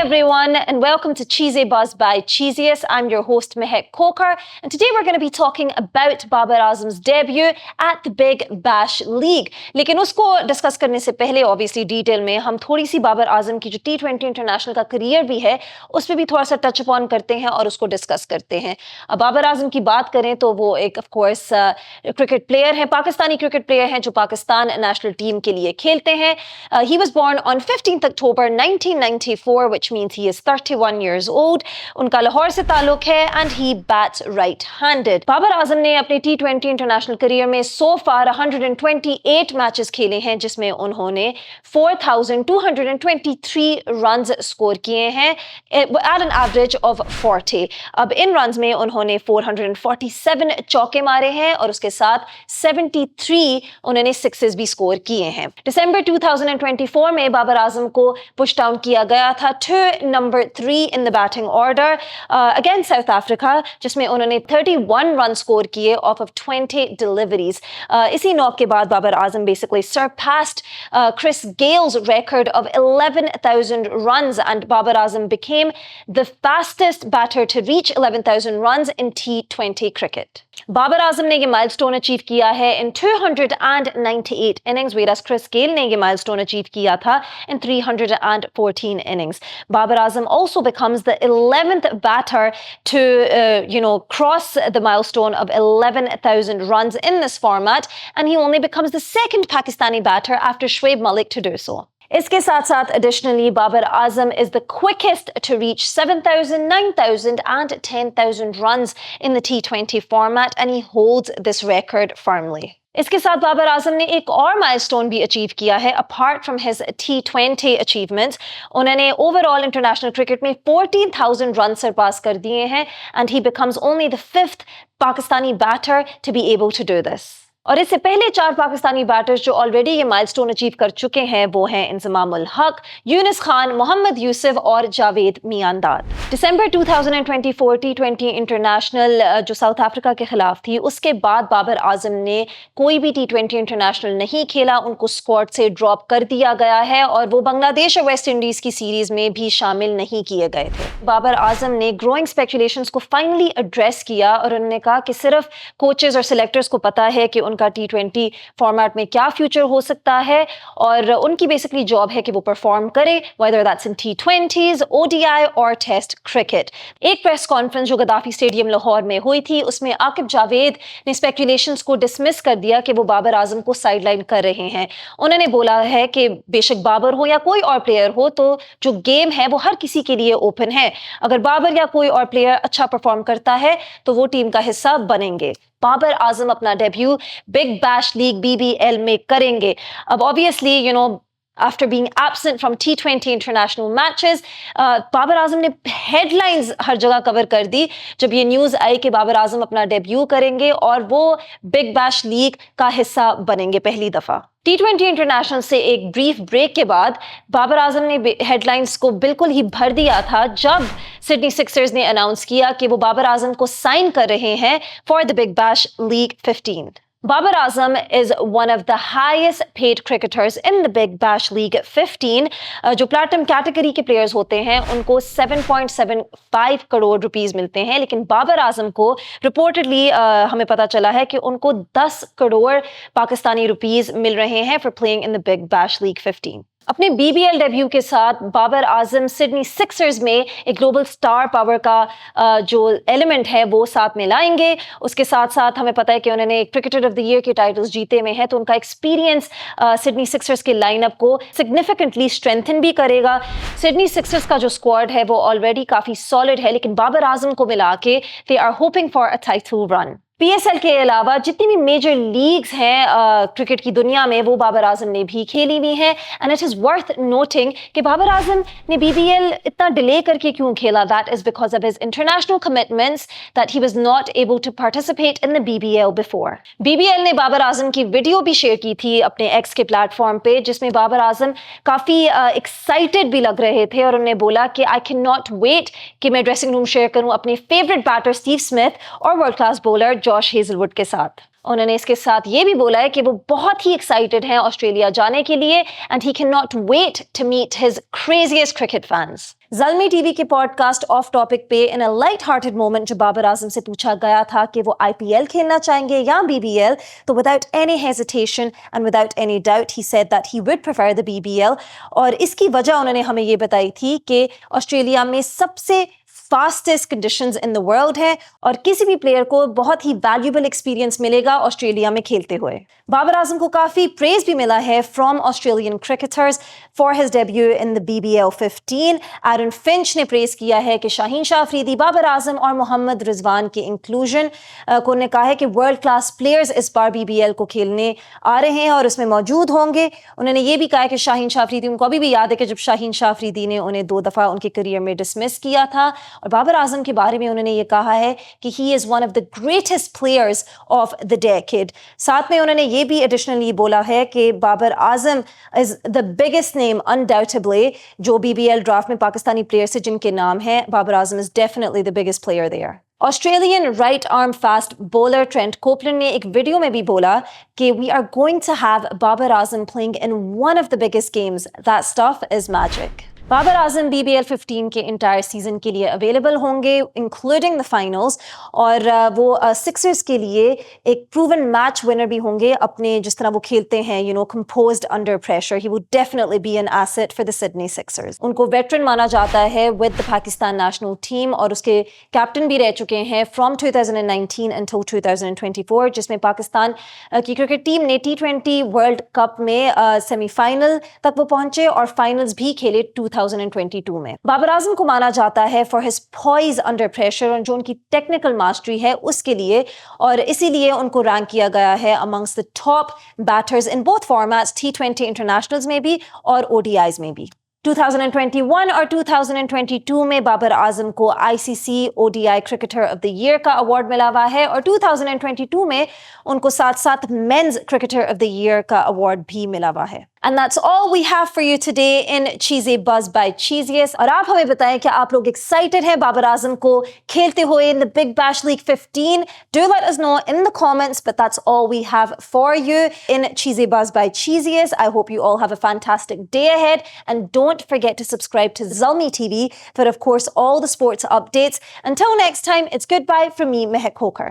everyone, and welcome to Cheesy Buzz by Cheesiest. I'm your host Mehek Kokar, and today we're going to be talking about Babar Azam's debut at the Big Bash League. लेकिन उसको discuss करने से पहले obviously detail में हम थोड़ी सी बाबर आजम की जो T20 इंटरनेशनल का करियर भी है उस पर भी थोड़ा सा टच अपॉन करते हैं और उसको डिस्कस करते हैं. अब बाबर आजम की बात करें तो वो एक ऑफ कोर्स क्रिकेट प्लेयर हैं, पाकिस्तानी क्रिकेट प्लेयर हैं जो पाकिस्तान नेशनल टीम के लिए खेलते हैं. He was born on 15th October 1994, which means he is 31 years old. उनका लाहौर से ताल्लुक है and he bats right-handed. Babar Azam ने अपने T20 इंटरनेशनल करियर में so far 128 मैचेस खेले हैं जिसमें उन्होंने 4,223 रन्स स्कोर किए हैं at an average of 40. अब इन रन्स में उन्होंने 447 चौके मारे हैं और उसके साथ 73 उन्होंने सिक्सेस भी स्कोर किए हैं. दिसंबर 2024 में बाबर आजम को पुश डाउन किया गया था to number 3 in the batting order against South Africa, जिसमें उन्होंने 31 रन स्कोर किए off of 20 deliveries. इसी नॉक के बाद Babar Azam basically surpassed Chris Gale's record of 11,000 runs, and Babar Azam became the fastest batter to reach 11,000 runs in T20 cricket. Babar Azam ने ये milestone achieve किया है in 298 innings, whereas Chris Gale ने ये milestone achieve किया था in 314 innings. Babar Azam also becomes the 11th batter to cross the milestone of 11,000 runs in this format, and he only becomes the second Pakistani batter after Shoaib Malik to do so. इसके साथ साथ additionally Babar Azam is the quickest to reach 7,000, 9,000 and 10,000 runs in the T20 format, and he holds this record firmly. इसके साथ बाबर आजम ने एक और milestone भी achieve किया है apart from his T20 achievements. उन्होंने ओवरऑल इंटरनेशनल क्रिकेट में 14,000 रन सरपास कर दिए हैं and he becomes only the 5th Pakistani batter to be able to do this. और इससे पहले 4 पाकिस्तानी बैटर्स जो ऑलरेडी ये माइलस्टोन अचीव कर चुके हैं वो हैं इंजमाम उल हक, यूनिस खान, मोहम्मद यूसुफ और जावेद मियांदाद. दिसंबर 2024 T20 इंटरनेशनल जो साउथ अफ्रीका के खिलाफ थी उसके बाद बाबर आजम ने कोई भी T20 इंटरनेशनल नहीं खेला, उनको स्क्वाड से ड्रॉप कर दिया गया है और वो बांग्लादेश और वेस्ट इंडीज की सीरीज में भी शामिल नहीं किए गए थे. बाबर आजम ने ग्रोइंग स्पेकुलेशंस को फाइनली एड्रेस किया और उन्होंने कहा कि सिर्फ कोचेस और सिलेक्टर्स को पता है कि उनका T20 फॉर्मेट में क्या फ्यूचर हो सकता है और उनकी बेसिकली जॉब है कि वो परफॉर्म करें whether that's in T20s, ODI और टेस्ट क्रिकेट. एक प्रेस कॉन्फ्रेंस जो गद्दाफी स्टेडियम लाहौर में हुई थी उसमें आकिब जावेद ने स्पेकुलेशंस को डिसमिस कर दिया कि वो बाबर आजम को साइडलाइन कर रहे हैं. उन्होंने बोला है कि बेशक बाबर हो या कोई और प्लेयर हो तो जो गेम है वो हर किसी के लिए ओपन है. अगर बाबर या कोई और प्लेयर अच्छा परफॉर्म करता है तो वो टीम का हिस्सा बनेंगे. बाबर आजम अपना debut big bash league BBL में करेंगे. अब obviously after being absent from T20 international matches, Babar Azam ने हेडलाइंस हर जगह कवर कर दी जब ये न्यूज़ आई कि बाबर आजम अपना डेब्यू करेंगे और वो बिग बैश लीग का हिस्सा बनेंगे पहली दफ़ा. T20 इंटरनेशनल से एक ब्रीफ ब्रेक के बाद बाबर आजम ने हेडलाइंस को बिल्कुल ही भर दिया था जब सिडनी सिक्सर्स ने अनाउंस किया कि वो बाबर आजम को साइन कर रहे हैं for the big bash league 15. Babar Azam is one of the highest paid cricketers in the Big Bash League 15. जो प्लैटिनम कैटेगरी के प्लेयर्स होते हैं उनको 7.75 करोड़ रुपीस मिलते हैं, लेकिन बाबर आजम को रिपोर्टेडली हमें पता चला है कि उनको 10 करोड़ पाकिस्तानी रुपीस मिल रहे हैं for playing in the big bash league 15. अपने BBL डेब्यू के साथ बाबर आजम सिडनी सिक्सर्स में एक ग्लोबल स्टार पावर का जो एलिमेंट है वो साथ में लाएंगे. उसके साथ साथ हमें पता है कि उन्होंने क्रिकेटर ऑफ द ईयर के टाइटल्स जीते हुए हैं तो उनका एक्सपीरियंस सिडनी सिक्सर्स के लाइनअप को सिग्निफिकेंटली स्ट्रेंथन भी करेगा. सिडनी सिक्सर्स का जो स्क्वाड है वो ऑलरेडी काफ़ी सॉलिड है, लेकिन बाबर आजम को मिला के they are hoping for a title run. PSL के अलावा जितनी भी मेजर लीग्स हैं क्रिकेट की दुनिया में वो बाबर आजम ने भी खेली हुई हैं. And it is worth noting कि बाबर आजम ने BBL इतना डिले करके क्यों खेला. That is because of his international commitments that he was not able to participate in the BBL before. BBL ने बाबर आजम की वीडियो भी शेयर की थी अपने एक्स के प्लेटफॉर्म पे जिसमें बाबर आजम काफ़ी एक्साइटेड भी लग रहे थे और उन्होंने बोला कि आई कैन नॉट वेट कि मैं ड्रेसिंग रूम शेयर करूँ अपने फेवरेट बैटर स्टीव स्मिथ और world class bowler Josh Hazlewood के साथ. उन्होंने इसके साथ ये भी बोला है कि वो बहुत ही एक्साइटेड हैं ऑस्ट्रेलिया जाने के लिए and he can not wait to meet his craziest cricket fans. Zalmi TV के पॉडकास्ट ऑफ टॉपिक पे in a light hearted moment जब बाबर आजम से पूछा गया था कि वो आईपीएल खेलना चाहेंगे या बीबीएल, तो without any hesitation and without any doubt he said that he would prefer the BBL. और इसकी वजह उन्होंने हमें ये बताई थी कि ऑस्ट्रेलिया में सबसे fastest conditions in the world है और किसी भी प्लेयर को बहुत ही वैल्यूएबल एक्सपीरियंस मिलेगा ऑस्ट्रेलिया में खेलते हुए। बाबर आजम को काफ़ी प्रेज भी मिला है from Australian cricketers for his debut in the BBL 15। Aaron Finch ने प्रेज किया है कि शाहीन शाह अफरीदी, बाबर आजम और मोहम्मद रिजवान के इंक्लूजन को ने कहा है कि वर्ल्ड क्लास प्लेयर्स इस बार BBL को खेलने आ रहे हैं और उसमें मौजूद होंगे। उन्होंने ये भी कहा है कि शाहीन शाह अफरीदी, उनको अभी भी याद है कि जब शाहीन शाह अफरीदी ने उन्हें 2 दफ़ा उनके करियर में डिसमिस किया था। और बाबर आजम के बारे में उन्होंने ये कहा है कि he is one of the greatest players of the decade. साथ में उन्होंने ये भी एडिशनली बोला है कि Babar Azam is the biggest name undoubtedly, जो BBL ड्राफ्ट में पाकिस्तानी प्लेयर से जिनके नाम हैं, Babar Azam is definitely the biggest player there. Australian right arm fast bowler Trent Copeland ने एक वीडियो में भी बोला कि we are going to have Babar Azam playing in one of the biggest games, that stuff is magic. Babar Azam BBL 15 के entire season के लिए available होंगे इंक्लूडिंग द फाइनल्स, और वो सिक्सर्स के लिए एक प्रूवन मैच विनर भी होंगे। अपने जिस तरह वो खेलते हैं, you know, composed under pressure, he would definitely be an asset for the Sydney Sixers. उनको वेटरन माना जाता है with the Pakistan national team और उसके कैप्टन भी रह चुके हैं फ्रॉम 2019 until 2024, जिसमें पाकिस्तान की क्रिकेट टीम ने T20 वर्ल्ड कप में सेमीफाइनल तक वो पहुंचे और फाइनल्स भी खेले 2022 में। बाबर आजम को माना जाता है for his poise under pressure और जो उनकी टेक्निकल मास्टरी है उसके लिए, और इसीलिए उनको रैंक किया गया है amongst the top batters in both formats, T20 internationals में भी और ODIs में भी। 2021 और 2022 में बाबर आजम को ICC ODI cricketer of the year का अवार्ड मिला हुआ है और 2022 में उनको साथ साथ men's cricketer of the year का अवार्ड भी मिला हुआ है। And that's all we have for you today in Cheesy Buzz by Cheesiest। और आप हमें बताएं कि आप लोग excited हैं बाबर आजम को खेलते हुए in the Big Bash League 15? Do let us know in the comments, but that's all we have for you in Cheesy Buzz by Cheesiest। I hope you all have a fantastic day ahead and don't forget to subscribe to Zalmi TV for, of course, all the sports updates. Until next time, it's goodbye from me, Mehek Hoker.